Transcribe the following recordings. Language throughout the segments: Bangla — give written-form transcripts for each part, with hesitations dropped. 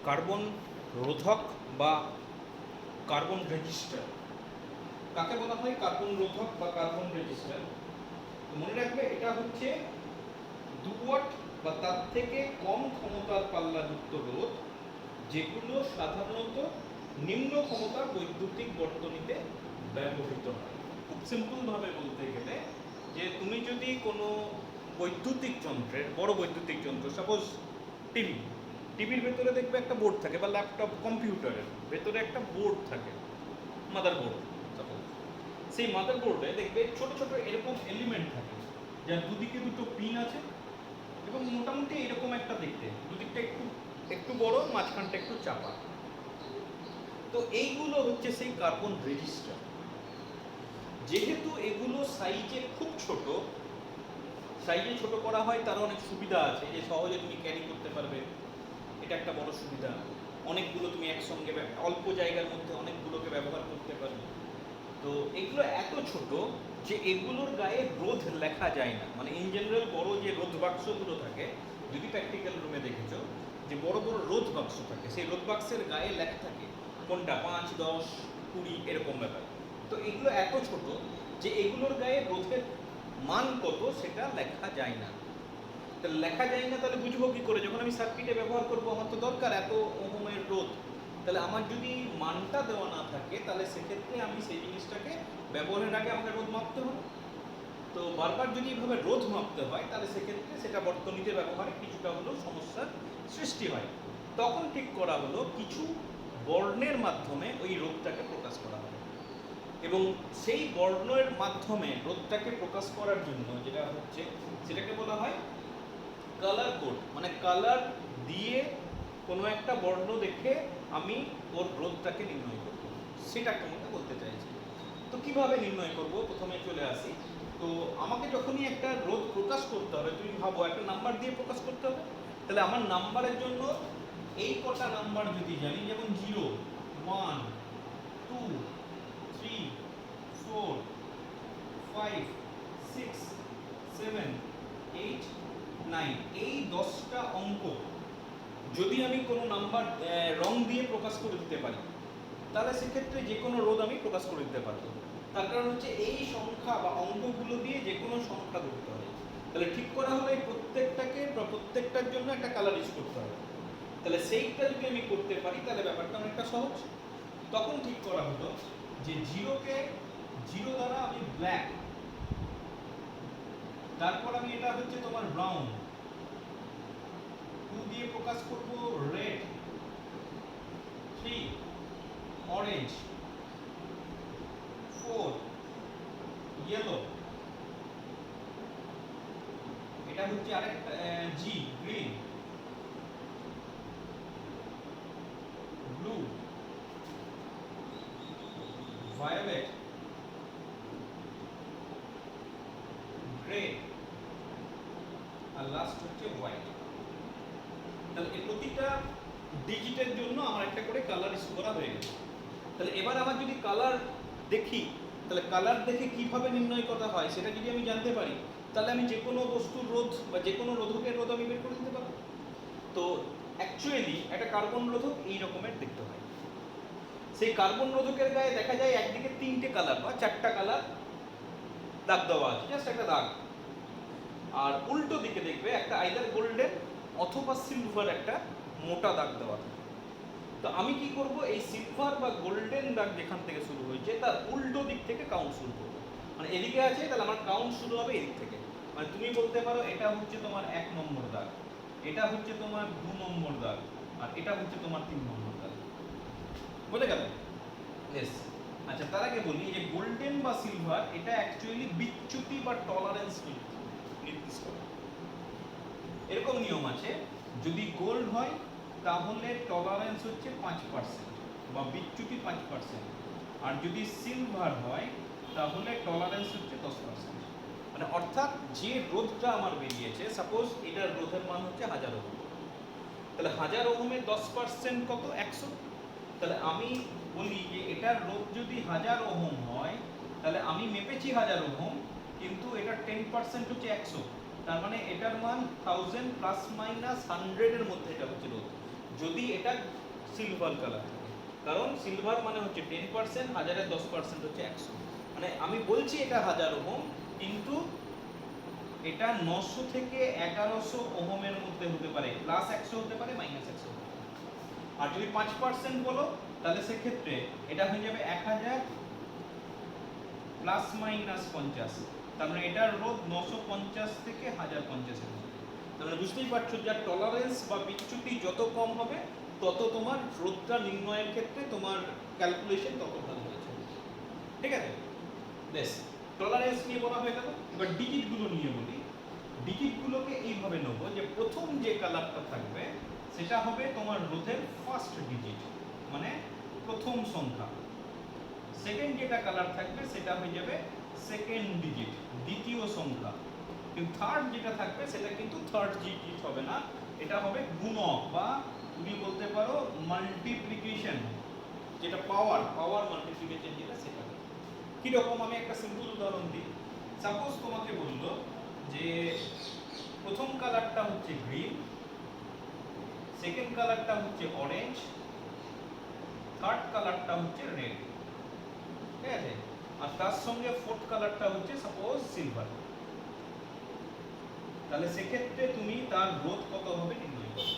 কার্বন রোধক বা কার্বন রেজিস্টার। কাকে বলা হয় কার্বন রোধক বা কার্বন রেজিস্টার? মনে রাখবে এটা হচ্ছে 2 ওয়াট বা তার থেকে কম ক্ষমতার পাল্লাযুক্ত রোধ, যেগুলো সাধারণত নিম্ন ক্ষমতার বৈদ্যুতিক বর্তনীতে ব্যবহৃত হয়। খুব সিম্পল ভাবে বলতে গেলে যে তুমি যদি কোনো বৈদ্যুতিক যন্ত্রের, বড় বৈদ্যুতিক যন্ত্র, সাপোজ টিভির ভেতরে দেখবে একটা বোর্ড থাকে, বা ল্যাপটপ কম্পিউটারের ভেতরে একটা বোর্ড থাকে, মাদার বোর্ড সাপোজ। সেই মাদার বোর্ডে দেখবে ছোট ছোট এরকম এলিমেন্ট থাকে, যার দুদিকে দুটো পিন আছে এবং মোটামুটি এরকম একটা দেখতে, দুদিকটা একটু একটু বড়, মাঝখানটা একটু চাপা। তো এইগুলো হচ্ছে সেই কার্বন রেজিস্টার। যেহেতু এগুলো সাইজে খুব ছোট, সাইজে ছোট করা হয় তার অনেক সুবিধা আছে, যে সহজে তুমি ক্যারি করতে পারবে, এটা একটা বড় সুবিধা। অনেকগুলো তুমি একসঙ্গে অল্প জায়গার মধ্যে অনেকগুলোকে ব্যবহার করতে পারবে। তো এগুলো এত ছোট যে এগুলোর গায়ে রোধ লেখা যায় না। মানে ইন জেনারেল বড় যে রোধ বাক্সগুলো থাকে, যদি প্র্যাকটিক্যাল রুমে দেখেছো যে বড় বড় রোধ বাক্স থাকে, সেই রোধ বাক্সের গায়ে লেখা থাকে কোনটা 5, 10, 20 এরকম ব্যাপার। তো এগুলো এত ছোট যে এগুলোর গায়ে রোধের মান কত সেটা লেখা যায় না। তাহলে লেখা যায় না, তাহলে বুঝবো কি করে? যখন আমি সার্কিটে ব্যবহার করবো, আমার তো দরকার এত ওহমের রোধ। তাহলে আমার যদি মানটা দেওয়া না থাকে, তাহলে সেক্ষেত্রে আমি সেই জিনিসটাকে ব্যবহারের আগে আমাকে রোধ মাপতে হবে। তো বারবার যদি এইভাবে রোধ মাপতে হয়, তাহলে সেক্ষেত্রে সেটা বর্তনীতে ব্যবহারে কিছুটা হলেও সমস্যার সৃষ্টি হয়। তখন ঠিক করা হলো কিছু বর্ণের মাধ্যমে ওই রোধটাকে প্রকাশ করা হবে, এবং সেই বর্ণের মাধ্যমে রোধটাকে প্রকাশ করার জন্য যেটা হচ্ছে, সেটাকে বলা হয় কালার কোড। মানে কালার দিয়ে কোনো একটা বর্ণ দেখে আমি ওর রোধটাকে নির্ণয় করব, সেটা তোমাকে বলতে চাইছি। তো কিভাবে নির্ণয় করব, প্রথমে চলে আসি। তো আমাকে যখনই একটা রোধ প্রকাশ করতে হবে, তুমি ভাবো একটা নাম্বার দিয়ে প্রকাশ করতে হবে। তাহলে আমার নাম্বারের জন্য এই কটা নাম্বার যদি জানি, যেমন 0, 1, 2, 3, 4, 5, 6, 7, 8, 9, এই 10টা অঙ্ক যদি আমি কোনো নাম্বার রং দিয়ে প্রকাশ করে দিতে পারি, তাহলে সেক্ষেত্রে যে কোনো রোধ আমি প্রকাশ করে দিতে পারবো। তার কারণ হচ্ছে এই সংখ্যা বা অঙ্কগুলো দিয়ে যে কোনো সংখ্যা ধরতে হবে। তাহলে ঠিক করা হলে এই প্রত্যেকটাকে বা প্রত্যেকটার জন্য একটা কালার ইউজ করতে হবে। তাহলে সেইটা যদি আমি করতে পারি, তাহলে ব্যাপারটা অনেকটা সহজ। তখন ঠিক করা হলো যে 0 দ্বারা আমি ব্ল্যাক, তারপর আমি এটা হচ্ছে তোমার ব্রাউন, 2 দিয়ে প্রকাশ করব রেড, 3 অরেঞ্জ, 4 ইয়েলো, এটা হচ্ছে আরেকটা জি গ্রিন, ব্লু, ভায়োলেট, গ্রে, আর লাস্ট হচ্ছে হোয়াইট। তাহলে এই প্রতিটা ডিজিটের জন্য আমার একটা করে কালার ইস্যু করা হয়ে গেছে। তাহলে এবার আমার যদি কালার দেখি, তাহলে কালার দেখে কিভাবে নির্ণয় করা হয় সেটা যদি আমি জানতে পারি, তাহলে আমি যে কোনো বস্তুর রোধ বা যে কোনো রোধকের রোধ আমি বের করে দিতে পারবো। তো অ্যাকচুয়ালি একটা কার্বন রোধক এই রকমের দেখতে হয়। সেই কার্বন রোধকের গায়ে দেখা যায় একদিকে 3টে কালার বা 4টা কালার দাগ দেওয়া আছে, জাস্ট একটা দাগ। আর উল্টো দিকে দেখবে একটা আইদার গোল্ডেন অথবা সিলভার একটা মোটা দাগ দেওয়া থাকে। তো আমি কি করব, এই সিলভার বা গোল্ডেন দাগ যেখান থেকে শুরু হয়েছে তার উল্টো দিক থেকে কাউন্ট শুরু করব। মানে এদিকে আছে, তাহলে আমার কাউন্ট শুরু হবে এদিক থেকে। মানে তুমি বলতে পারো এটা হচ্ছে তোমার 1 নম্বর দাগ, এটা হচ্ছে তোমার 2 নম্বর দাগ, আর এটা হচ্ছে তোমার 3 নম্বর দাগ। বুঝে গেল? ইয়েস। আচ্ছা, তার আগে বলি যে গোল্ডেন বা সিলভার এটা অ্যাকচুয়ালি বিচ্যুতি বা টলারেন্স নির্দিষ্ট করে। এরকম নিয়ম আছে, যদি গোল্ড হয় তাহলে টলারেন্স হচ্ছে 5% বা বিচ্যুতি 5%, আর যদি সিলভার হয় তাহলে টলারেন্স হচ্ছে 10%। মানে অর্থাৎ যে রোধটা আমার বেরিয়েছে, সাপোজ এটার রোধের মান হচ্ছে 1000 ওহম, তাহলে 1000 ওহমের 10% কত? 100। তাহলে আমি বলি যে এটার রোধ যদি 1000 ওহম হয়, তাহলে আমি মেপেছি 1000 ওহম, কিন্তু এটার 10% হচ্ছে 100। তার মানে এটার মান 1000 প্লাস মাইনাস 100 এর মধ্যে এটা হচ্ছে রোধ। যদি এটা সিলভার কালার থাকে, কারণ সিলভার মানে হচ্ছে 10%, 1000-এর 10% হচ্ছে 100। মানে আমি বলছি এটা 1000 ওহম, কিন্তু এটা 900 থেকে 1100 ওহমের মধ্যে হতে পারে, প্লাস 100 হতে পারে, মাইনাস 100 হতে পারে। আর যদি 5% বলো তাহলে সেক্ষেত্রে এটা হয়ে যাবে 1000 প্লাস মাইনাস 50। তার মানে এটার রোধ 950 থেকে 1050 এর মধ্যে। তার মানে বুঝতেই পারছো, যার টলারেন্স বা বিচ্যুতি যত কম হবে তত তোমার রোধটা নির্ণয়ের ক্ষেত্রে তোমার ক্যালকুলেশন তত ভালো হয়েছে। ঠিক আছে, বেশ, টলারেন্স নিয়ে বলা হয়ে গেল। এবার ডিজিটগুলো নিয়ে বলি। ডিজিটগুলোকে এইভাবে নেব যে প্রথম যে কালারটা থাকবে সেটা হবে তোমার রোধের ফার্স্ট ডিজিট, মানে প্রথম সংখ্যা। সেকেন্ড যেটা কালার থাকবে সেটা হয়ে যাবে সেকেন্ড ডিজিট, দ্বিতীয় সংখ্যা। কিন্তু থার্ড যেটা থাকবে সেটা কিন্তু থার্ড ডিজিট হবে না, এটা হবে গুণক, বা তুমি বলতে পারো মাল্টিপ্লিকেশন, যেটা পাওয়ার মাল্টিপ্লিকেশন যেটা সেটা। কিরকম, আমি একটা সিম্পল উদাহরণ দিই। সাপোজ তোমাকে বললো যে প্রথম কালারটা হচ্ছে গ্রিন, সেকেন্ড কালারটা হচ্ছে অরেঞ্জ, থার্ড কালারটা হচ্ছে রেড। ঠিক আছে, আর তার সঙ্গে ফোর্থ কালারটা হচ্ছে সাপোজ সিলভার। তাহলে সেক্ষেত্রে তুমি তার রোধ কত হবে নির্ণয় করো।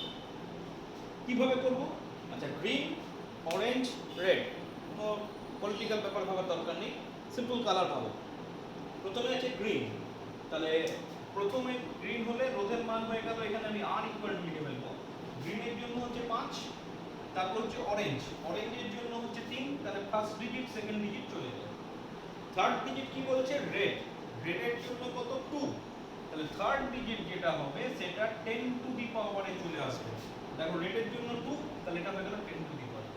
কিভাবে করব? আচ্ছা, গ্রিন, অরেঞ্জ, রেড, কোনো পলিটিক্যাল ব্যাপার ভাবার দরকার নেই, সিম্পল কালার ভাবো। প্রথমে আছে গ্রিন, তাহলে প্রথমে গ্রিন হলে রোধের মান হয়ে গেল, এখানে আমি আর ইকুয়াল টু লিখে ফেলবো। গ্রিনের জন্য হচ্ছে 5, তারপর হচ্ছে অরেঞ্জ, অরেঞ্জের জন্য হচ্ছে 3, তাহলে ফার্স্ট ডিজিট সেকেন্ড ডিজিট চলে যাবে। থার্ড ডিজিট কি বলছে? রেড, রেডের জন্য কত? 2, তাহলে থার্ড ডিজিট যেটা হবে সেটা 10 টু দি পাওয়ারে চলে আসবে। দেখো রেডের জন্য 2, তাহলে এটা হয়ে গেল 10 টু দি পাওয়ার।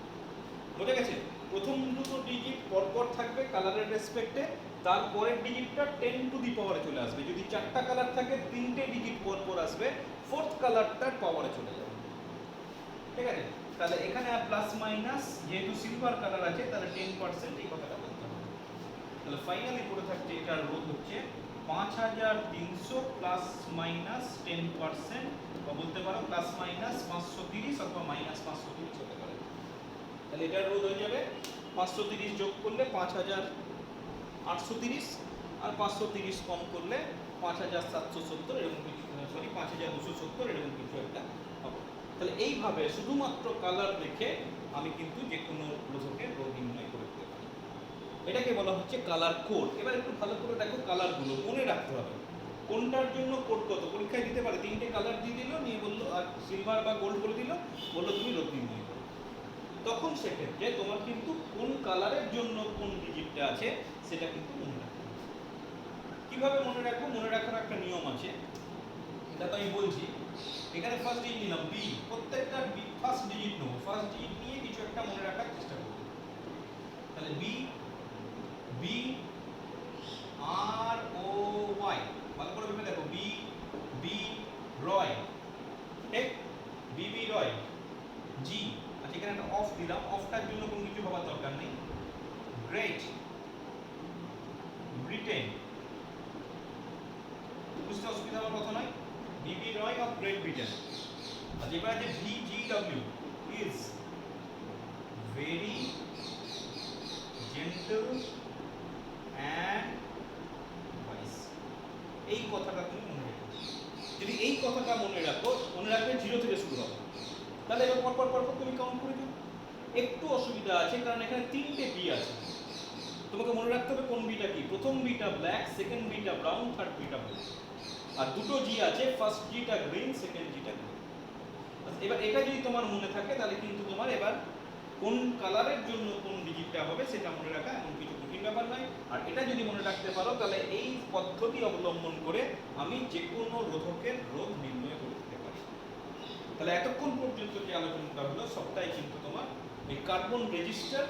বুঝে গেছে? প্রথম দুটো ডিজিট পরপর থাকবে কালারের রেসপেক্টে, তারপরের ডিজিটটা 10 টু দি পাওয়ারে চলে আসবে। যদি চারটা কালার থাকে 3টে ডিজিট পরপর আসবে, ফোর্থ কালারটার পাওয়ারে চলে যাবে। ঠিক আছে, তাহলে এখানে আর প্লাস মাইনাস, যেহেতু সিলভার কালার আছে তাহলে 10% এই কথাটা বলতে হবে। তাহলে ফাইনালি পড়ে থাকছে এটার রোধ হচ্ছে 5300 প্লাস মাইনাস 10%, বা বলতে পারো প্লাস মাইনাস 530 অথবা মাইনাস 530 হতে পারে। তাহলে এটার রোধ হয়ে যাবে 530 যোগ করলে 5830, আর 530 কম করলে 5770, এরকম কিছু, সরি 5270, এরকম কিছু একটা হবে। তাহলে এইভাবে শুধুমাত্র কালার দেখে আমি কিন্তু যে কোনো রোধকের রোধ নির্ণয় করে দিতে পারি। এটাকে বলা হচ্ছে কালার কোড। এবার একটু ভালো করে দেখো, কালারগুলো মনে রাখতে হবে কোনটার জন্য কোড কত। পরীক্ষায় দিতে পারে 3টে কালার দিয়ে দিল, নিয়ে বললো আর সিলভার বা গোল্ড বলে দিল, বললো তুমি রোধ নির্ণয় করো। তখন সেক্ষেত্রে তোমার কিন্তু কোন কালারের জন্য কোন ডিজিটটা আছে সেটা কিন্তু মনে রাখতে হবে। কিভাবে মনে রাখবো? মনে রাখার একটা নিয়ম আছে, এটা তো আমি বলছি। এখানে ফার্স্ট ডিজিট নিলাম বি, প্রত্যেকটা বি ফার্স্ট ডিজিট নেবো, ফার্স্ট ডিজিট নিয়ে কিছু একটা মনে রাখার চেষ্টা করবো। তাহলে বি, বি আর ও ওয়াই, ভালো করে ভেবে দেখো, বি, বি রয়, ঠিক, বি বি রয়, জি। আচ্ছা, এখানে একটা অফ দিলাম, অফটার জন্য কোনো কিছু ভাবার দরকার নেই। গ্রেট, ব্রিটেন, বুঝতে অসুবিধা হওয়ার কথা নয়, BB ROY of Great Britain. আর এবার আছে VGW, is very gentle and wise. এই কথাটা তুমি মনে রাখো। যদি এই কথাটা মনে রাখো, মনে রাখবে 0 থেকে শুরু হবে, তাহলে এবার পরপর পরপর তুমি কাউন্ট করে দিও। একটু অসুবিধা আছে কারণ এখানে 3টে বি আছে, তোমাকে মনে রাখতে হবে কোন বিটা কি। প্রথম বিটা ব্ল্যাক, সেকেন্ড বিটা ব্রাউন, থার্ড বিটা ব্লু। আর দুটো জি আছে, ফার্স্ট জিটা গ্রিন, সেকেন্ড জিটা গ্রিন। এবার এটা যদি তোমার মনে থাকে তাহলে কিন্তু তোমার এবার কোন কালারের জন্য কোন ডিজিটটা হবে সেটা মনে রাখা এমন কিছু কঠিন ব্যাপার নয়। আর এটা যদি মনে রাখতে পারো তাহলে এই পদ্ধতি অবলম্বন করে আমি যে কোনো রোধকের রোধ নির্ণয় করে দিতে পারি। তাহলে এতক্ষণ পর্যন্ত যে আলোচনাটা হলো সবটাই কিন্তু তোমার এই কার্বন রেজিস্টার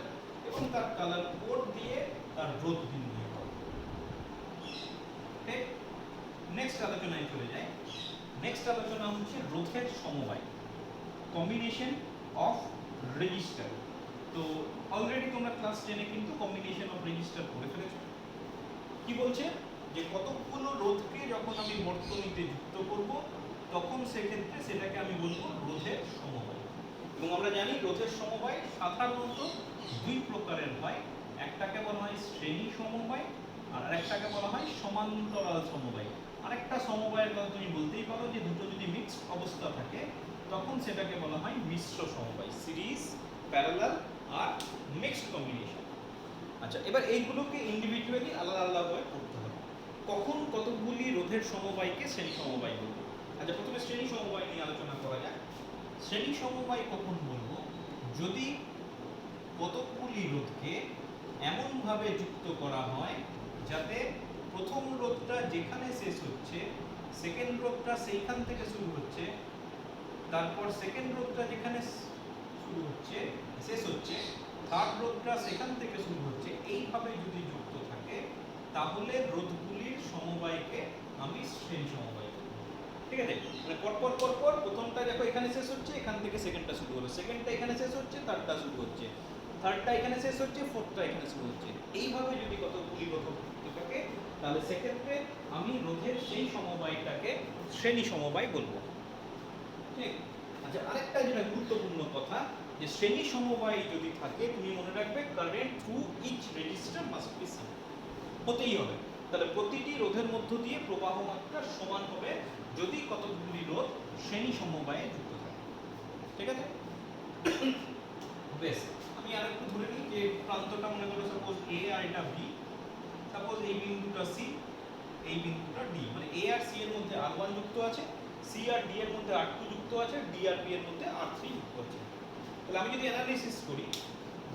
এবং তার কালার কোড দিয়ে তার রোধ নির্ণয় করা। ঠিক, নেক্সট আলোচনায় চলে যাই। নেক্সট আলোচনা হচ্ছে রোধের সমবায়, কম্বিনেশন অফ রেজিস্টার। তো অলরেডি তোমরা ক্লাস 10-এ কিন্তু কম্বিনেশন অফ রেজিস্টার পড়ে ফেলেছো। কি বলছে? যে কতগুলো রোধকে যখন আমি বর্তনীতে যুক্ত করব তখন সেক্ষেত্রে সেটাকে আমি বলবো রোধের সমবায়। এবং আমরা জানি রোধের সমবায় সাধারণত দুই প্রকারের হয়, একটাকে বলা হয় শ্রেণী সমবায় আর আরেকটাকে বলা হয় সমান্তরাল সমবায়। আরেকটা সমবায়ের কথা তুমি বলতেই পারো যে দুটো যদি মিক্সড অবস্থা থাকে তখন সেটাকে বলা হয় মিশ্র সমবায়, সিরিজ, প্যারালাল আর মিক্সড কম্বিনেশন। আচ্ছা, এবার এইগুলোকে ইন্ডিভিজুয়ালি আলাদা আলাদাভাবে পড়তে হবে। কখন কতগুলি রোধের সমবায়কে শ্রেণী সমবায় বলবো? আচ্ছা, প্রথমে শ্রেণী সমবায় নিয়ে আলোচনা করা যাক। শ্রেণী সমবায় কখন বলবো? যদি কতগুলি রোধকে এমনভাবে যুক্ত করা হয় যাতে প্রথম রোধটা যেখানে শেষ হচ্ছে সেকেন্ড রোধটা সেইখান থেকে শুরু হচ্ছে, তারপর সেকেন্ড রোধটা যেখানে শুরু হচ্ছে শেষ হচ্ছে থার্ড রোধটা সেখান থেকে শুরু হচ্ছে, এইভাবে যদি যুক্ত থাকে তাহলে রোধগুলির সমবায়কে আমি শ্রেণী সমবায় বলবো। ঠিক আছে, মানে পরপর পরপর প্রথমটা দেখো এখানে শেষ হচ্ছে, এখান থেকে সেকেন্ডটা শুরু হলো, সেকেন্ডটা এখানে শেষ হচ্ছে, থার্ডটা শুরু হচ্ছে, থার্ডটা এখানে শেষ হচ্ছে, ফোর্থটা এখানে শুরু হচ্ছে, এইভাবে যদি কতগুলি রোধক যুক্ত থাকে তাহলে সেক্ষেত্রে আমি রোধের সেই সমবায়টাকে শ্রেণী সমবায় বলবো। ঠিক। আচ্ছা, আরেকটা যেটা গুরুত্বপূর্ণ কথা যে শ্রেণী সমবায় যদি থাকে তুমি মনে রাখবে current through each register must be same, হতেই হবে। তাহলে প্রতিটি রোধের মধ্য দিয়ে প্রবাহ মাত্রা সমান হবে যদি কতগুলি রোধ শ্রেণী সমবায়ে যুক্ত থাকে। ঠিক আছে, বেশ। আমি আরেকটু ধরে নিই যে প্রান্তটা মনে করো সাপোজ এ আর এটা বি, সাপোজ এই বিন্দুটা সি, এই বিন্দুটা ডি, মানে এ আর সি এর মধ্যে R1 যুক্ত আছে, সি আর ডি এর মধ্যে R2 যুক্ত আছে, ডি আর বি এর মধ্যে R3 যুক্ত আছে। তাহলে আমি যদি অ্যানালিসিস করি,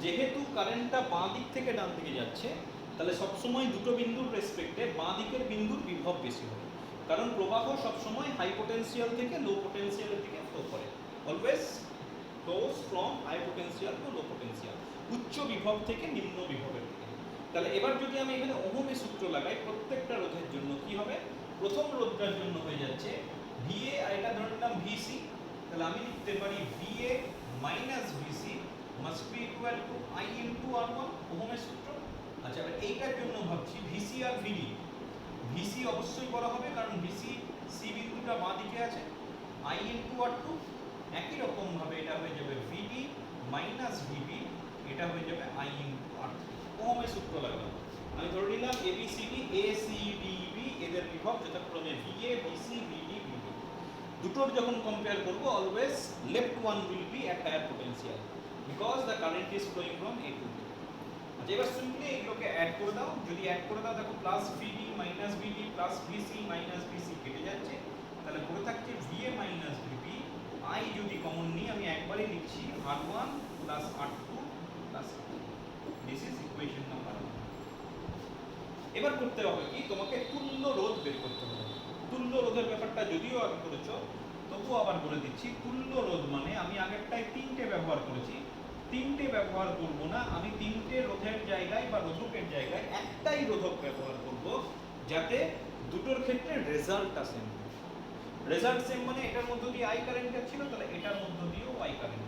যেহেতু কারেন্টটা বাঁ দিক থেকে ডান দিকে যাচ্ছে তাহলে সবসময় দুটো বিন্দুর রেসপেক্টে বাঁ দিকের বিন্দুর বিভব বেশি হবে, কারণ প্রবাহ সবসময় হাই পোটেনশিয়াল থেকে লো পোটেনশিয়ালের দিকে ফ্লো করে, always flows from high potential to low potential, উচ্চ বিভব থেকে নিম্ন বিভবের দিকে। তাহলে এবার যদি আমি এখানে ওহমের সূত্র লাগাই প্রত্যেকটা রোধের জন্য কি হবে? প্রথম রোধটার জন্য হয়ে যাচ্ছে VA, আর এটা ধরে নিলাম VC, তাহলে আমি লিখতে পারি VA minus VC must be equal to I into R1, ওহমের সূত্র। আচ্ছা, এবার এইটার জন্য ভাবছি VC আর VD, VC অবশ্যই বড় হবে কারণ VC সি বিন্দুটা বাঁ দিকে আছে, I ইনটু R2, একই রকম ভাবে এটা হয়ে যাবে VD মাইনাস VB, এটা হয়ে যাবে I ইনটু R3। ওহমের সূত্র লাগালাম, আমি ধরে নিলাম ABCD ACDB এদের বিভব যথাক্রমে VA BC BD BD, দুটোর যখন কম্পেয়ার করব always left one will be at higher potential because the current is flowing from A to B। আচ্ছা, এবার সিম্পলি এগুলোকে অ্যাড করে দাও, যদি অ্যাড করে দাও দেখো plus VD minus VD plus VC minus VC কেটে যাচ্ছে, তাহলে পড়ে থাকছে VA মাইনাস VB, I যদি কমন নিই আমি একবারই লিখছি R1 plus R2 plus R3, this is equation number 1। এবার করতে হবে কি, তোমাকে তুল্য রোধ বের করতে হবে। তুল্য রোধের ব্যাপারটা যদিও আগে করেছো তবুও আবার বলে দিচ্ছি, তুল্য রোধ মানে আমি আগেরটায় তিনটে ব্যবহার করেছি, তিনটে ব্যবহার করব না, আমি তিনটে রোধের জায়গায় বা রোধকের জায়গায় একটাই রোধক ব্যবহার করব যাতে দুটোর ক্ষেত্রে রেজাল্টটা সেম। রেজাল্ট সেম মানে এটার মধ্য দিয়ে I কারেন্ট যাচ্ছিল, তাহলে এটার মধ্য দিয়েও I কারেন্ট।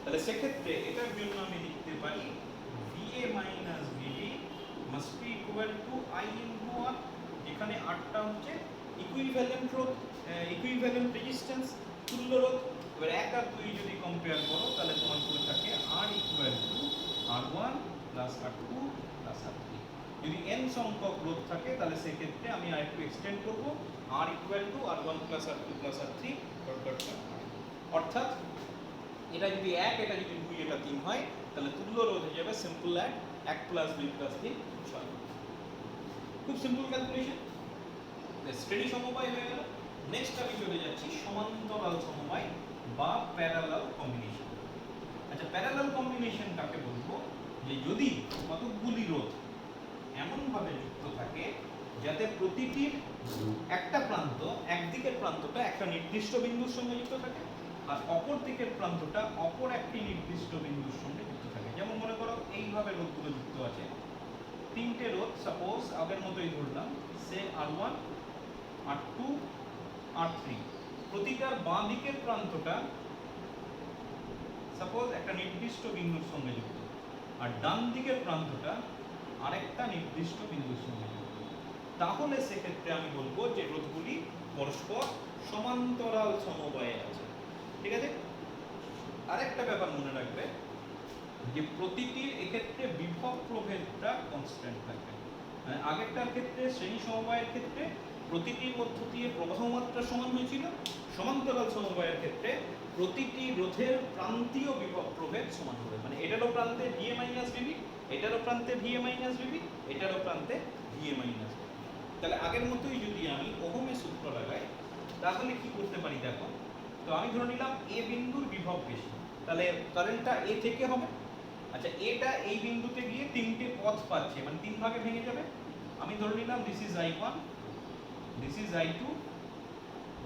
তাহলে সেক্ষেত্রে এটার জন্য আমি লিখতে পারি VA minus VB must be equal to I into R, যেখানে R টা হচ্ছে ইকুইভ্যালেন্ট রোধ, ইকুইভ্যালেন্ট রেজিস্ট্যান্স, তুল্য রোধ। এবার 1 আর 2 যদি কম্পেয়ার করো তাহলে তোমার পড়ে থাকে R equal to R1 plus R2 plus R3। যদি n সংখ্যক রোধ থাকে তাহলে সেক্ষেত্রে আমি আরেকটু এক্সটেন্ড করব, R equal to R1 plus R2 plus R3 dot dot dot. অর্থাৎ এটা যদি 1, এটা যদি 2, এটা 3 হয় তাহলে তুল্য রোধ হয়ে যাবে সিম্পল 1 প্লাস 2 প্লাস 3 6। খুব সিম্পল ক্যালকুলেশন। শ্রেণী সমবায় হয়ে গেল। নেক্সট আমি চলে যাচ্ছি সমান্তরাল সমবায় বা প্যারালাল কম্বিনেশন। আচ্ছা, প্যারালাল কম্বিনেশন কাকে বলবো? যে যদি কতগুলি রোধ এমনভাবে যুক্ত থাকে যাতে প্রতিটির একটা প্রান্ত, একদিকের প্রান্তটা একটা নির্দিষ্ট বিন্দুর সঙ্গে যুক্ত থাকে আর অপর দিকের প্রান্তটা অপর একটি নির্দিষ্ট বিন্দুর সঙ্গে যুক্ত থাকে। যেমন মনে করো এইভাবে রোধগুলো যুক্ত আছে, তিনটে রোধ সাপোজ আগের মতোই ধরলাম, সে R1 R2 R3, প্রতিটার বাঁ দিকের প্রান্তটা সাপোজ একটা নির্দিষ্ট বিন্দুর সঙ্গে যুক্ত আর ডান দিকের প্রান্তটা আরেকটা নির্দিষ্ট বিন্দুর সঙ্গে যুক্ত, তাহলে সেক্ষেত্রে আমি বলবো যে রোধগুলি পরস্পর সমান্তরাল সমবায়ে আছে। ঠিক আছে, আরেকটা ব্যাপার মনে রাখবে যে প্রতিটির এক্ষেত্রে বিভব প্রভেদটা কনস্ট্যান্ট থাকবে। মানে আগেরটার ক্ষেত্রে শ্রেণী সমবায়ের ক্ষেত্রে প্রতিটির মধ্য দিয়ে প্রবাহ মাত্রা সমান হয়েছিল, সমান্তরাল সমবায়ের ক্ষেত্রে প্রতিটি রোধের প্রান্তীয় বিভব প্রভেদ সমান হবে। মানে এটারও প্রান্তে ভিএ মাইনাস ভিবি, এটারও প্রান্তে ভিএ মাইনাস ভিবি, এটারও প্রান্তে ভিএ মাইনাস ভিবি। তাহলে আগের মতোই যদি আমি ওহমের সূত্র লাগাই তাহলে কি করতে পারি দেখো। তো আমি ধরে নিলাম এ বিন্দুর বিভব বেশি, তাহলে কারেন্টটা এ থেকে হবে। আচ্ছা, এটা এই বিন্দুতে গিয়ে তিনটে পথ পাচ্ছে, মানে তিন ভাগে ভেঙে যাবে। আমি ধরে নিলাম this is I1, this is I2,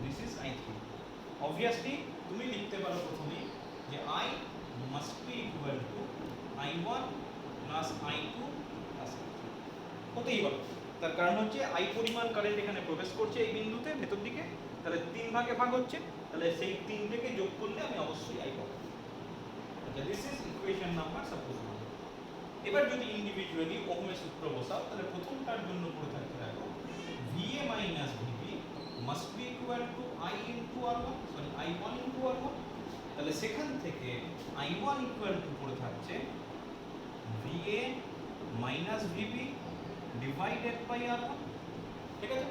this is I3। Obviously তুমি লিখতে পারো প্রথমেই যে I must be equal to I1 plus I2 plus I3 হতেই হবে। তার কারণ হচ্ছে I পরিমাণ কারেন্ট এখানে প্রবেশ করছে এই বিন্দুতে ভেতর দিকে, তাহলে তিন ভাগে ভাগ হচ্ছে, তাহলে সেই তিনটেকে যোগ করলে আমি অবশ্যই I পাবো। আচ্ছা, this is equation number suppose 1। এবার যদি ইন্ডিভিজুয়ালি ওহমের সূত্র বসাও তাহলে প্রথমটার জন্য পড়ে থাকতে দেখো VA minus VB must be equal to I into R1, sorry I1 into R1। তাহলে সেখান থেকে I1 ইকুয়াল টু পড়ে থাকছে VA minus VB divided by R1। ঠিক আছে,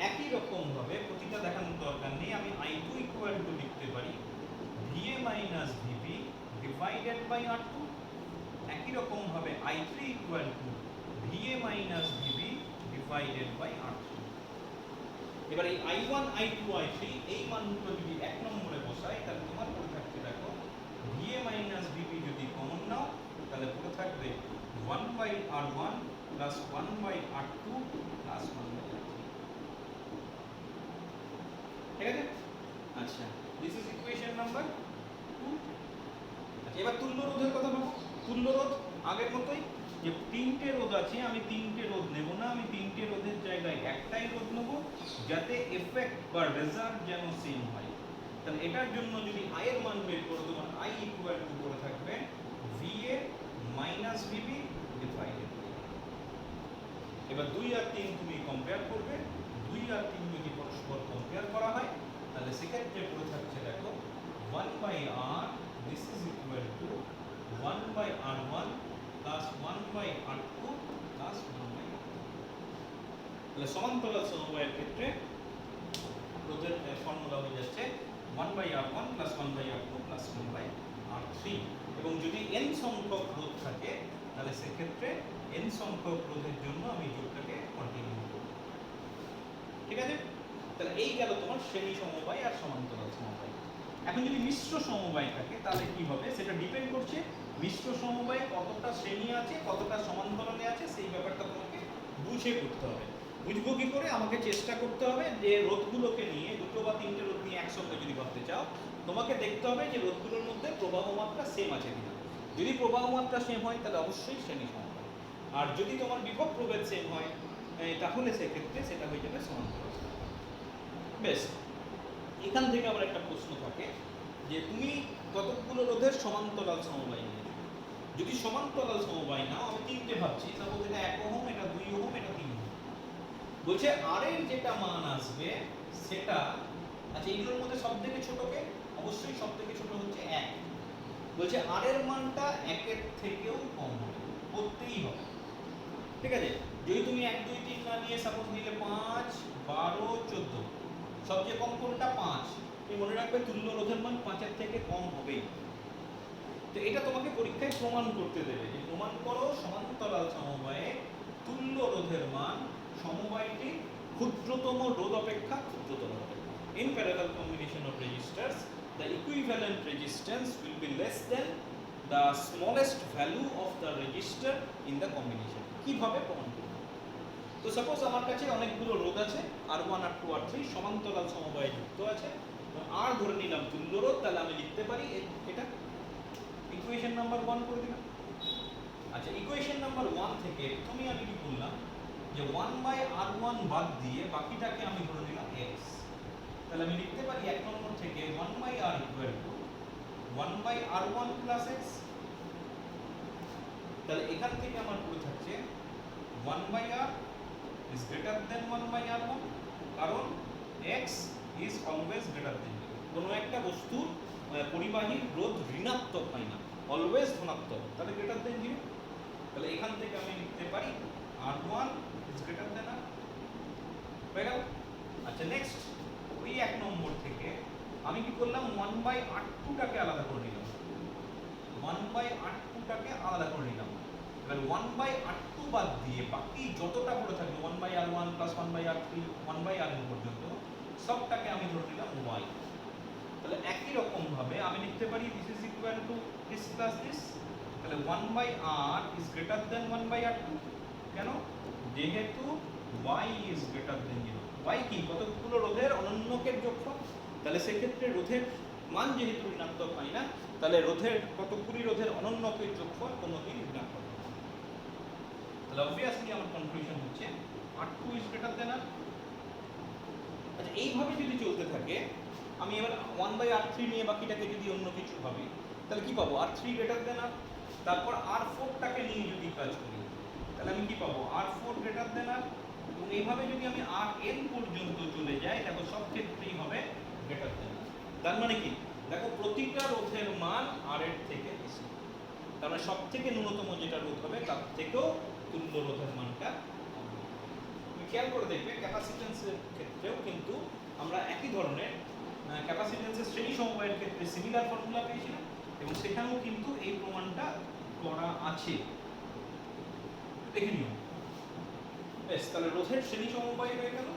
একই রকম ভাবে প্রতিটা দেখানোর দরকার নেই, আমি I2 ইকুয়াল টু লিখতে পারি VA minus VB divided by R2। একই রকম ভাবে I3 equal to VA minus VB divided by R3। এবার এই I1 I2 I3 এই মানগুলো যদি এক নম্বরে বসাই তাহলে তোমার পড়ে থাকতে দেখো VA মাইনাস VB যদি কমন নাও তাহলে পড়ে থাকবে 1/R1 plus 1/R2 plus 1/R3। ঠিক আছে, আচ্ছা দিস ইজ ইকুয়েশন নাম্বার 2। আচ্ছা, এবার তুল্য রোধের কথা ভাবো। তুল্য রোধ আগের মতোই, যে তিনটে রোধ আছে, আমি তিনটে রোধ নেব না, আমি তিনটে রোধের জায়গায় একটাই রোধ নেব যাতে এফেক্ট বা রেজাল্ট যেন সেম হয়। তাহলে এটার জন্য যদি I এর মান বের করো তোমার I ইকুয়াল টু করে থাকবে VA মাইনাস VB ডিভাইডেড। এবার 2 আর 3 তুমি কম্পেয়ার করবে, 2 আর 3 যদি পরস্পর কম্পেয়ার করা হয় তাহলে সেক্ষেত্রে পড়ে থাকছে দেখো 1/R this is equal to 1/R1 plus 1/R2 plus 1/R3। তাহলে সমান্তরাল সমবায়ের ক্ষেত্রে রোধের ফর্মুলা হয়ে যাচ্ছে 1/R1 plus 1/R2 plus 1/R3। এবং যদি n সংখ্যক রোধ থাকে তাহলে সেক্ষেত্রে n সংখ্যক রোধের জন্য আমি যোগটাকে কন্টিনিউ করব। ঠিক আছে, তাহলে এই গেল তোমার শ্রেণী সমবায় আর সমান্তরাল সমবায়। এখন যদি মিশ্র সমবায় থাকে তাহলে কি হবে সেটা ডিপেন্ড করছে মিশ্র সমবায়ে কতটা শ্রেণী আছে, কতটা সমান্তরালে আছে, সেই ব্যাপারটা তোমাকে বুঝে করতে হবে। বুঝবো কি করে? আমাকে চেষ্টা করতে হবে যে রোধগুলোকে নিয়ে, দুটো বা তিনটে রোধ নিয়ে একসঙ্গে যদি ভাবতে চাও তোমাকে দেখতে হবে যে রোধগুলোর মধ্যে প্রবাহ মাত্রা সেম আছে কিনা। যদি প্রবাহ মাত্রা সেম হয় তাহলে অবশ্যই শ্রেণী সমবায়, আর যদি তোমার বিভব প্রভেদ সেম হয় তাহলে সেক্ষেত্রে সেটা হয়ে যাবে সমান্তরাল। বেশ, এখান থেকে আবার একটা প্রশ্ন থাকে যে তুমি কতগুলো রোধের সমান্তরাল সমবায় নিয়েছো। যদি সমান্তরাল সমবায় নাও, আমি তিনটে ভাবছি, সাপোজ এটা 1 ওহম, এটা 2 ওহম, এটা 3 ওহম। বলছে আর এর যেটা মান আসবে সেটা, আচ্ছা এগুলোর মধ্যে সবথেকে ছোটকে, অবশ্যই সবথেকে ছোট হচ্ছে 1। বলছে আর এর মানটা 1 এর থেকেও কম হবে, করতেই হবে। ঠিক আছে, যদি তুমি 1 2 3 না নিয়ে সাপোজ নিলে 5 12 14, সবচেয়ে কম কোনটা? 5। তুমি মনে রাখবে তুল্য রোধের মান 5 এর থেকে কম হবেই। তো এটা তোমাকে পরীক্ষায় প্রমাণ করতে দেবে যে প্রমাণ করো সমান্তরাল সমবায়ে তুল্য রোধের মান সমবায়টি ক্ষুদ্রতম রোধ অপেক্ষা ক্ষুদ্রতর হবে। In parallel combination of resistors, the equivalent resistance will be less than the smallest value of the resistor in the combination. কিভাবে প্রমাণ করব? তো সাপোজ আমার কাছে অনেকগুলো রোধ আছে, R1 R2 R3 সমান্তরাল সমবায়ে যুক্ত আছে, আর ধরে নিলাম তুল্য রোধ, তাহলে আমি লিখতে পারি এটা ইকুয়েশন নাম্বার 1 করে দিলাম। আচ্ছা, ইকুয়েশন নাম্বার 1 থেকে তুমি আমি কি বললাম যে 1/R1 বাদ দিয়ে বাকিটাকে আমি ধরে নিলাম x। তাহলে আমি লিখতে পারি 1 নম্বর থেকে 1/R equal to 1/R1 plus x। তাহলে এখান থেকে আমার পড়ে থাকছে 1/R is greater than 1/R1, কারণ x is always greater than। কোনো একটা বস্তুর পরিবাহীর রোধ ঋণাত্মক হয় না, অলওয়েজ ধনাত্মক, তাহলে গ্রেটার দেন 0। তাহলে এখান থেকে আমি লিখতে পারি R1 is greater than R, হয়ে গেল। আচ্ছা নেক্সট, ওই 1 নম্বর থেকে আমি কি করলাম 1/R2টাকে আলাদা করে নিলাম, 1/R2টাকে আলাদা করে নিলাম। এবার 1/R2 বাদ দিয়ে বাকি যতটা পড়ে থাকলো 1/R1 প্লাস 1/R3 1/Rn পর্যন্ত সবটাকে আমি ধরে নিলাম y। তাহলে একই রকম ভাবে আমি লিখতে পারি this is equal to this plus this. তাহলে 1/R is greater than 1/R2, কেন? যেহেতু y is greater than 0। y কি? কতগুলো রোধের অনন্যকের যোগফল। তাহলে সেক্ষেত্রে রোধের মান যেহেতু ঋণাত্মক হয় না, তাহলে রোধের কতগুলি রোধের অনন্যকের যোগফল কোনোদিন ঋণাত্মক হয় না। তাহলে অবভিয়াসলি আমার কনক্লুশন হচ্ছে R2 is greater than R। আচ্ছা এইভাবে যদি চলতে থাকে, আমি এবার 1/R3 নিয়ে বাকিটাকে যদি অন্য কিছু ভাবি, তাহলে কি পাবো? R3 greater than R। তারপর R4টাকে নিয়ে যদি কাজ করি, তাহলে আমি কি পাবো? R4 greater than R। এবং এইভাবে যদি আমি Rn পর্যন্ত চলে যাই, দেখো সব ক্ষেত্রেই হবে গ্রেটার দেন R। তার মানে কি? দেখো প্রতিটা রোধের মান R এর থেকে বেশি, তার মানে সব থেকে ন্যূনতম যেটা রোধ হবে তার থেকেও তুল্য রোধের মানটা কম হবে। তুমি খেয়াল করে দেখবে ক্যাপাসিট্যান্সের ক্ষেত্রেও কিন্তু আমরা একই ধরনের ক্যাপাসিট্যান্সের শ্রেণী সমবায়ের ক্ষেত্রে সিমিলার ফর্মুলা পেয়েছিলাম, এবং সেখানেও কিন্তু এই প্রমাণটা করা আছে, দেখে নিও। বেশ, তাহলে রোধের শ্রেণী সমবায় হয়ে গেল,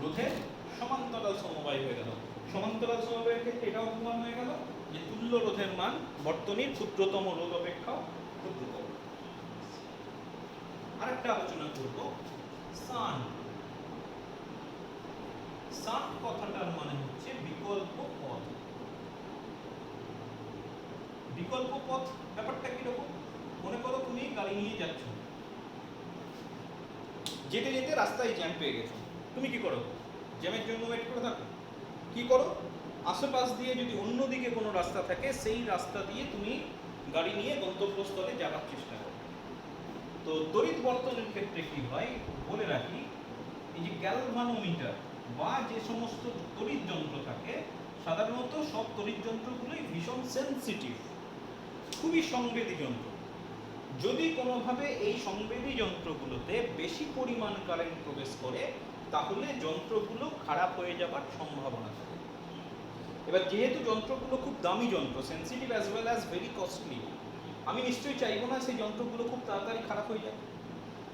রোধের সমান্তরাল সমবায় হয়ে গেল। সমান্তরাল সমবায়ের ক্ষেত্রে এটাও প্রমাণ হয়ে গেল যে তুল্য রোধের মান বর্তনীর ক্ষুদ্রতম রোধ অপেক্ষাও ক্ষুদ্রতম। আরেকটা আলোচনা করব শান্ট। শান্ট কথাটার মানে হচ্ছে বিকল্প পথ। বিকল্প পথ ব্যাপারটা কিরকম? মনে করো তুমি গাড়ি নিয়ে যাচ্ছ, যেতে যেতে রাস্তায় জ্যাম পেয়ে গেছো, তুমি কি করো? জ্যামের জন্য ওয়েট করে থাকো? কি করো? আশেপাশ দিয়ে যদি অন্যদিকে কোনো রাস্তা থাকে, সেই রাস্তা দিয়ে তুমি গাড়ি নিয়ে গন্তব্যস্থলে যাওয়ার চেষ্টা করো। তো তড়িৎ বর্তনের ক্ষেত্রে কি হয় বলে রাখি, এই যে গ্যালভানোমিটার বা যে সমস্ত তড়িৎ যন্ত্র থাকে, সাধারণত সব তড়িৎ যন্ত্রগুলোই ভীষণ সেনসিটিভ, খুবই সংবেদী যন্ত্র। যদি কোনোভাবে এই সংবেদী যন্ত্রগুলোতে বেশি পরিমাণ কারেন্ট প্রবেশ করে, তাহলে যন্ত্রগুলো খারাপ হয়ে যাবার সম্ভাবনা থাকে। এবার যেহেতু যন্ত্রগুলো খুব দামি যন্ত্র, sensitive as well as very costly, আমি নিশ্চয়ই চাইবো না সেই যন্ত্রগুলো খুব তাড়াতাড়ি খারাপ হয়ে যায়।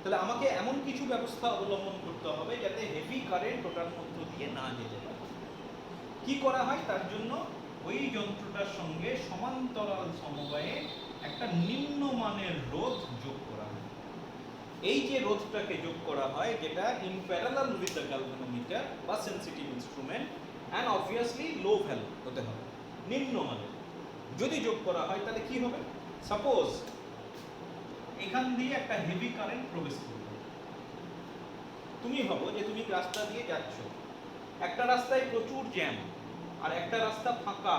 তাহলে আমাকে এমন কিছু ব্যবস্থা অবলম্বন করতে হবে যাতে হেভি কারেন্ট ওটার মধ্য দিয়ে না যেতে পারে। কি করা হয় তার জন্য? ওই যন্ত্রটার সঙ্গে সমান্তরাল সমবায়ে একটা নিম্নমানের রোধ যোগ করা হয়। এই যে রোধটাকে যোগ করা হয়, যেটা in parallel with the galvanometer বা sensitive instrument, and obviously low value হতে হবে, নিম্নমানের। যদি যোগ করা হয় তাহলে কি হবে? সাপোজ এখান দিয়ে একটা হেভি কারেন্ট প্রবেশ করবে, তুমি ভাবো যে তুমি রাস্তা দিয়ে যাচ্ছ, একটা রাস্তায় প্রচুর জ্যাম আর একটা রাস্তা ফাঁকা,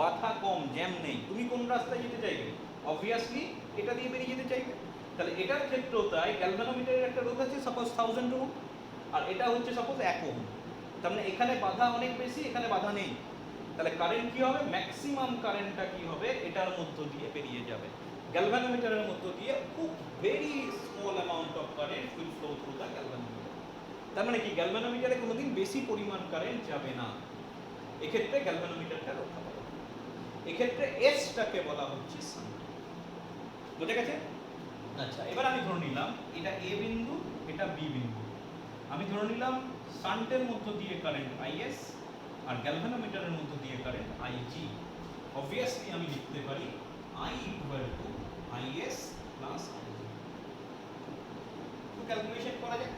বাধা কম, জ্যাম নেই, তুমি কোন রাস্তায় যেতে চাইবে? অবভিয়াসলি এটা দিয়ে বেরিয়ে যেতে চাইবে। তাহলে এটার ক্ষেত্রেও তাই, গ্যালভানোমিটারের একটা রোধ আছে সাপোজ 1000 ওহম, আর এটা হচ্ছে সাপোজ 1 ওহম। তার মানে এখানে বাধা অনেক বেশি, এখানে বাধা নেই। তাহলে কারেন্ট কি হবে? ম্যাক্সিমাম কারেন্টটা কি হবে? এটার মধ্য দিয়ে বেরিয়ে যাবে। গ্যালভানোমিটারের মধ্য দিয়ে খুব very small amount of current will flow through the galvanometer. তার মানে কি? গ্যালভানোমিটারে কোনোদিন বেশি পরিমাণ কারেন্ট যাবে না, এক্ষেত্রে গ্যালভানোমিটারটা রক্ষা পাবে। এক্ষেত্রে এসটাকে বলা হচ্ছে শান্ট। বুঝে গেছে? আচ্ছা, এবার আমি ধরে নিলাম এটা এ বিন্দু, এটা বি বিন্দু। আমি ধরে নিলাম শান্টের মধ্য দিয়ে কারেন্ট আইএস আর গ্যালভানোমিটারের মধ্য দিয়ে কারেন্ট আইজি। অবভিয়াসলি আমি লিখতে পারি I equal to is plus IG. তো ক্যালকুলেশন করা যায়।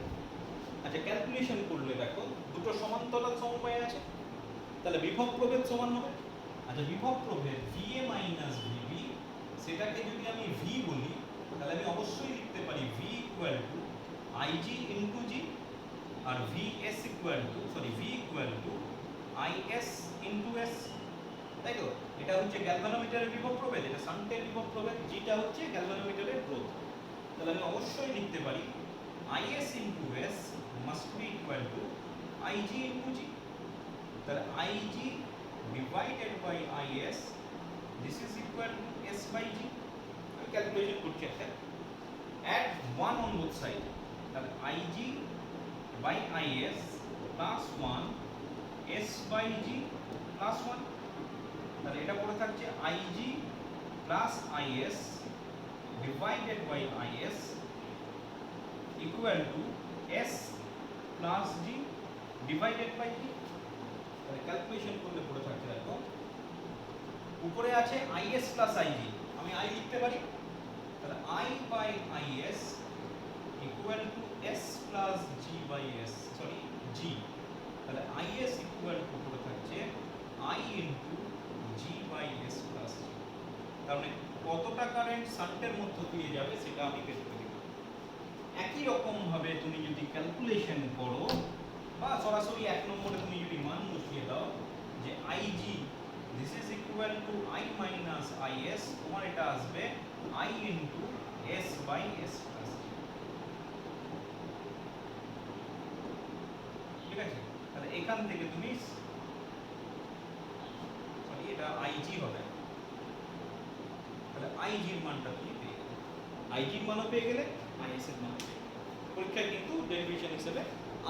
আচ্ছা, ক্যালকুলেশন করলে দেখো দুটো সমান্তরাল সমবায় আছে, তাহলে বিভব প্রভেদ সমান হবে। আচ্ছা, বিভব প্রভেদ VA মাইনাস VB, সেটাকে যদি আমি V বলি, তাহলে আমি অবশ্যই লিখতে পারি V equal to IG into G, আর V equal to IS into S, তাই তো? এটা হচ্ছে গ্যালভানোমিটারের বিভব প্রভেদ, এটা শান্টের বিভব প্রভেদ, যেটা হচ্ছে গ্যালভানোমিটারের রোধ। তাহলে আমি অবশ্যই লিখতে পারি IS into S must be equal to IG into G। তাহলে IG divided by is, this is equal to s by g. আমি ক্যালকুলেশন করছি একটা, add 1 on both side, তাহলে ig by is plus 1 s by g plus 1, তাহলে এটা পড়ে থাকছে ig plus is divided by is equal to s plus g divided by g। তাহলে ক্যালকুলেশন করলে পড়ে থাকছে, দেখো উপরে আছে is plus ig, আমি i লিখতে পারি, তাহলে i by is equal to s plus g by s, sorry g, তাহলে is equal to পড়ে থাকছে i into g by s plus g। তার মানে কতটা কারেন্ট শান্টের মধ্য দিয়ে যাবে সেটা আমি বের করে দেব। একই রকম ভাবে তুমি যদি ক্যালকুলেশন করো বা সরাসরি এক নম্বরে তুমি যদি মান বসিয়ে দাও যে ig this is equal to i minus is, তোমার এটা আসবে i into s by s plus g। ঠিক আছে, তাহলে এখান থেকে তুমি সরি এটা ig হবে, তাহলে ig এর মানটা তুমি পেয়ে গেলে, ig এর মানও পেয়ে গেলে is এর মানও পেয়ে গেলে। পরীক্ষায় কিন্তু ডেরিভেশন হিসেবে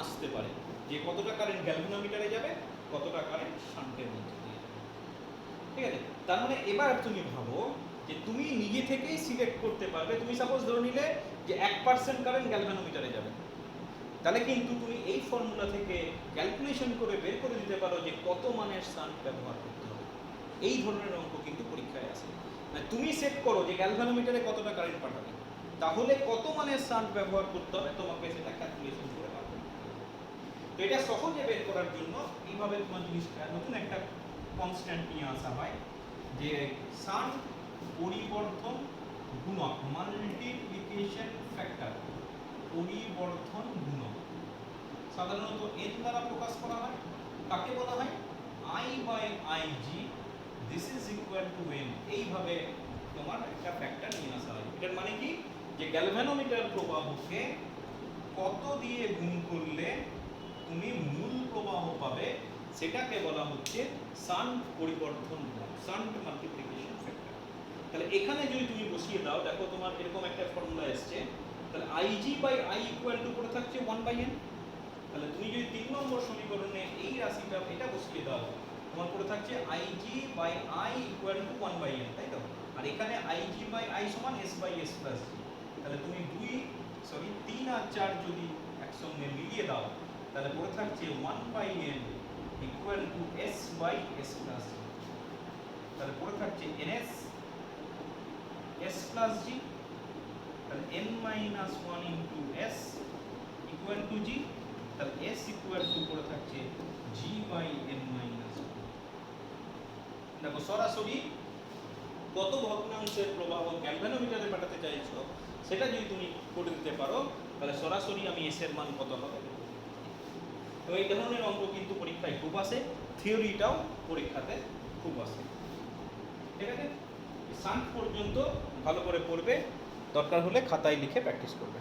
আসতে পারে যে কতটা কারেন্ট গ্যালভানোমিটারে যাবে, কতটা কারেন্ট শান্টের মধ্যে দিয়ে যাবে। ঠিক আছে, তার মানে এবার তুমি ভাবো যে তুমি নিজে থেকেই সিলেক্ট করতে পারবে, তুমি সাপোজ ধরে নিলে যে 1% কারেন্ট গ্যালভানোমিটারে যাবে, তাহলে কিন্তু তুমি এই ফর্মুলা থেকে ক্যালকুলেশন করে বের করে দিতে পারো যে কত মানের শান্ট ব্যবহার করতে হবে। এই ধরনের অঙ্ক কিন্তু পরীক্ষায় আসে, মানে তুমি সেট করো যে গ্যালভানোমিটারে কতটা কারেন্ট পাঠাবে, তাহলে কত মানের শান্ট ব্যবহার করতে হবে তোমাকে সেটা ক্যালকুলেশন করে বার করতে হবে। তো এটা সহজে বের করার জন্য এইভাবে তোমার জিনিসটা নতুন একটা কনস্ট্যান্ট নিয়ে আসা হয় যে শান্ট পরিবর্ধন গুণক, মাল্টিপ্লিকেশন ফ্যাক্টর, পরিবর্ধন গুণক সাধারণত n দ্বারা প্রকাশ করা হয়। কাকে বলা হয়? i by ig this is equal to n, এইভাবে তোমার একটা ফ্যাক্টর নিয়ে আসা হয়। এটার মানে কি যে গ্যালভানোমিটার প্রবাহকে কত দিয়ে গুণ করলে তুমি মূল প্রবাহ পাবে, সেটাকে বলা হচ্ছে শান্ট পরিবর্ধন গুণক, শান্ট মাল্টিপ্লিকেশন ফ্যাক্টর। তাহলে এখানে যদি তুমি বসিয়ে দাও, দেখো তোমার এরকম একটা ফর্মুলা এসছে, তাহলে ig by i equal to করে থাকছে 1 by n। তাহলে তুমি যদি 3 নম্বর সমীকরণে এই রাশিটা এটা বসিয়ে দাও, তোমার করে থাকছে ig by i equal to 1 by n, তাই তো? আর এখানে ig by i সমান s by s plus g। তাহলে তুমি 3 আর 4 যদি একসঙ্গে মিলিয়ে দাও, তাহলে পড়ে থাকছে 1 by n equal to s by s plus g। তাহলে পড়ে থাকছে ns s plus g, তাহলে n minus 1 into s equal to g, তাহলে s equal to পড়ে থাকছে g by n minus 1। দেখো সরাসরি কত ভগ্নাংশের প্রবাহ গ্যালভানোমিটারে পাঠাতে চাইছো সেটা যদি তুমি করে দিতে পারো, তাহলে সরাসরি আমি s এর মান কত হবে। তো এই ধরনের অঙ্ক কিন্তু পরীক্ষায় খুব আসে, থিওরিটাও পরীক্ষাতে খুব আসে। ঠিক আছে, শান্ট পর্যন্ত ভালো করে পড়বে, দরকার হলে খাতায় লিখে প্র্যাকটিস করবে।